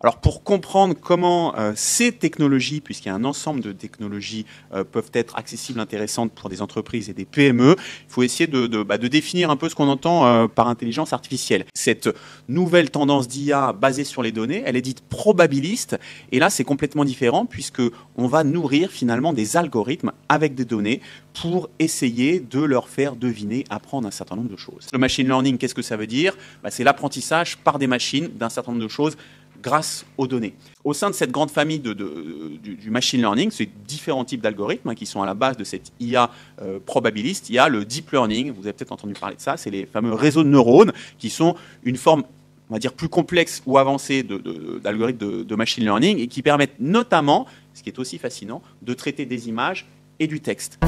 Alors pour comprendre comment ces technologies, puisqu'il y a un ensemble de technologies, peuvent être accessibles, intéressantes pour des entreprises et des PME, il faut essayer de définir un peu ce qu'on entend par intelligence artificielle. Cette nouvelle tendance d'IA basée sur les données, elle est dite probabiliste, et là c'est complètement différent puisque on va nourrir finalement des algorithmes avec des données pour essayer de leur faire deviner, apprendre un certain nombre de choses. Le machine learning, qu'est-ce que ça veut dire? C'est l'apprentissage par des machines d'un certain nombre de choses grâce aux données. Au sein de cette grande famille du machine learning, c'est différents types d'algorithmes qui sont à la base de cette IA probabiliste. Il y a le deep learning, vous avez peut-être entendu parler de ça, c'est les fameux réseaux de neurones qui sont une forme, on va dire, plus complexe ou avancée d'algorithmes de machine learning et qui permettent notamment, ce qui est aussi fascinant, de traiter des images et du texte.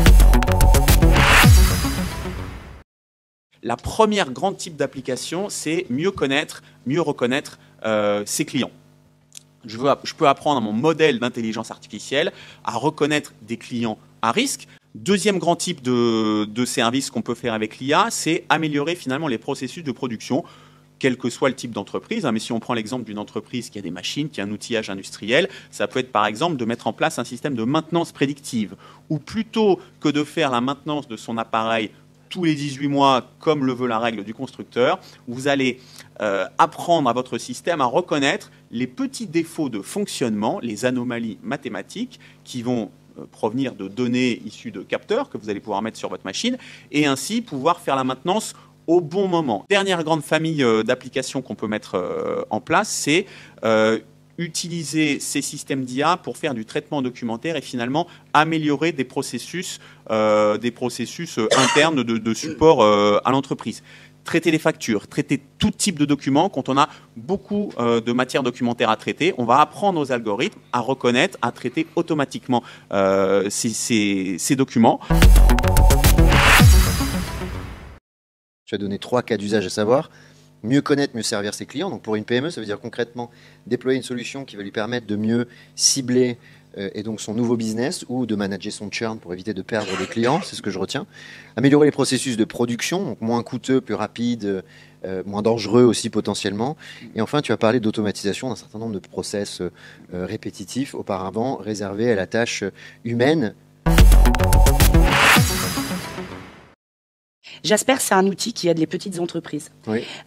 La première grande type d'application, c'est mieux connaître, mieux reconnaître ses clients. Je peux apprendre à mon modèle d'intelligence artificielle à reconnaître des clients à risque. Deuxième grand type de service qu'on peut faire avec l'IA, c'est améliorer finalement les processus de production, quel que soit le type d'entreprise. Mais si on prend l'exemple d'une entreprise qui a des machines, qui a un outillage industriel, ça peut être par exemple de mettre en place un système de maintenance prédictive, où plutôt que de faire la maintenance de son appareil tous les 18 mois, comme le veut la règle du constructeur, vous allez apprendre à votre système à reconnaître les petits défauts de fonctionnement, les anomalies mathématiques qui vont provenir de données issues de capteurs que vous allez pouvoir mettre sur votre machine et ainsi pouvoir faire la maintenance au bon moment. Dernière grande famille d'applications qu'on peut mettre en place, c'est utiliser ces systèmes d'IA pour faire du traitement documentaire et finalement améliorer des processus internes de support à l'entreprise. Traiter les factures, traiter tout type de documents. Quand on a beaucoup de matière documentaire à traiter, on va apprendre aux algorithmes à reconnaître, à traiter automatiquement ces documents. Tu as donné 3 cas d'usage à savoir. Mieux connaître, mieux servir ses clients. Donc pour une PME, ça veut dire concrètement déployer une solution qui va lui permettre de mieux cibler et donc son nouveau business ou de manager son churn pour éviter de perdre des clients, c'est ce que je retiens. Améliorer les processus de production, donc moins coûteux, plus rapide, moins dangereux aussi potentiellement. Et enfin, tu as parlé d'automatisation d'un certain nombre de process répétitifs auparavant réservés à la tâche humaine. Jasper, c'est un outil qui aide les petites entreprises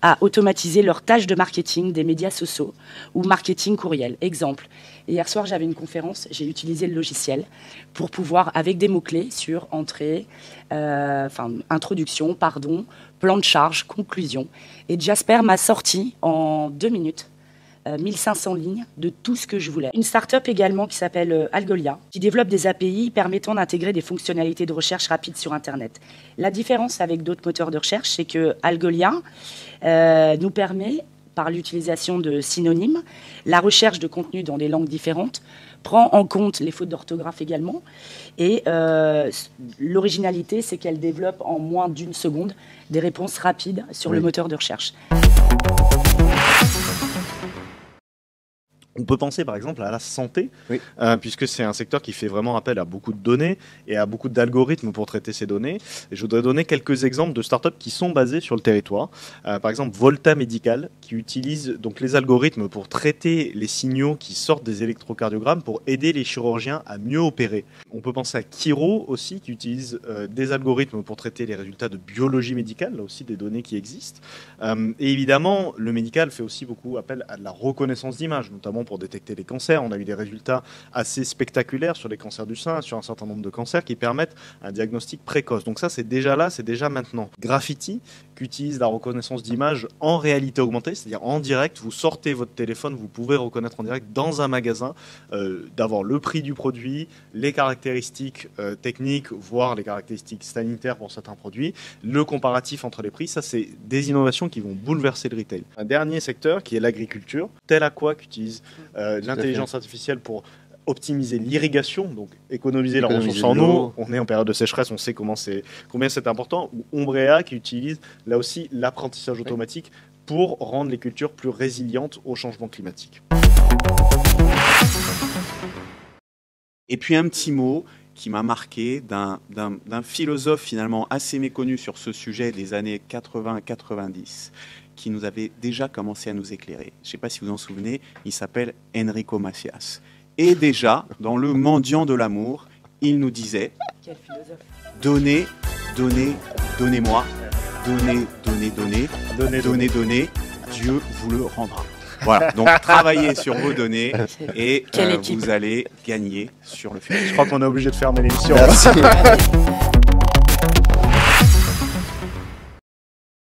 à automatiser leurs tâches de marketing des médias sociaux ou marketing courriel. Exemple, hier soir, j'avais une conférence, j'ai utilisé le logiciel pour pouvoir, avec des mots-clés sur entrée, introduction, pardon, plan de charge, conclusion. Et Jasper m'a sorti en 2 minutes 1500 lignes de tout ce que je voulais. Une start-up également qui s'appelle Algolia, qui développe des API permettant d'intégrer des fonctionnalités de recherche rapide sur Internet. La différence avec d'autres moteurs de recherche, c'est que Algolia nous permet, par l'utilisation de synonymes, la recherche de contenu dans des langues différentes, prend en compte les fautes d'orthographe également. Et l'originalité, c'est qu'elle développe en moins d'1 seconde des réponses rapides sur le moteur de recherche. On peut penser par exemple à la santé, puisque c'est un secteur qui fait vraiment appel à beaucoup de données et à beaucoup d'algorithmes pour traiter ces données. Et je voudrais donner quelques exemples de startups qui sont basées sur le territoire. Par exemple, Volta Medical, qui utilise donc les algorithmes pour traiter les signaux qui sortent des électrocardiogrammes pour aider les chirurgiens à mieux opérer. On peut penser à Kiro aussi, qui utilise des algorithmes pour traiter les résultats de biologie médicale, là aussi des données qui existent. Et évidemment, le médical fait aussi beaucoup appel à de la reconnaissance d'images, notamment pour détecter les cancers. On a eu des résultats assez spectaculaires sur les cancers du sein, sur un certain nombre de cancers qui permettent un diagnostic précoce. Donc ça, c'est déjà là, c'est déjà maintenant. Graffiti, qui utilise la reconnaissance d'images en réalité augmentée, c'est-à-dire en direct, vous sortez votre téléphone, vous pouvez reconnaître en direct dans un magasin, d'avoir le prix du produit, les caractéristiques techniques, voire les caractéristiques sanitaires pour certains produits, le comparatif entre les prix. Ça, c'est des innovations qui vont bouleverser le retail. Un dernier secteur qui est l'agriculture, Tel Aqua qui utilise l'intelligence artificielle pour optimiser l'irrigation, donc économiser la ressource en eau. On est en période de sécheresse, on sait combien c'est important. Ou Ombrea qui utilise là aussi l'apprentissage automatique pour rendre les cultures plus résilientes au changement climatique. Et puis un petit mot, qui m'a marqué d'un philosophe finalement assez méconnu sur ce sujet des années 80-90, qui nous avait déjà commencé à nous éclairer. Je ne sais pas si vous en souvenez, il s'appelle Enrico Macias. Et déjà, dans Le Mendiant de l'amour, il nous disait Quel philosophe. donnez, donnez, donnez-moi, donnez, donnez, donnez, donnez, donnez, Dieu vous le rendra. Voilà, donc travaillez sur vos données et Quelle équipe. vous allez gagner sur le fait. Je crois qu'on est obligé de fermer l'émission. Merci.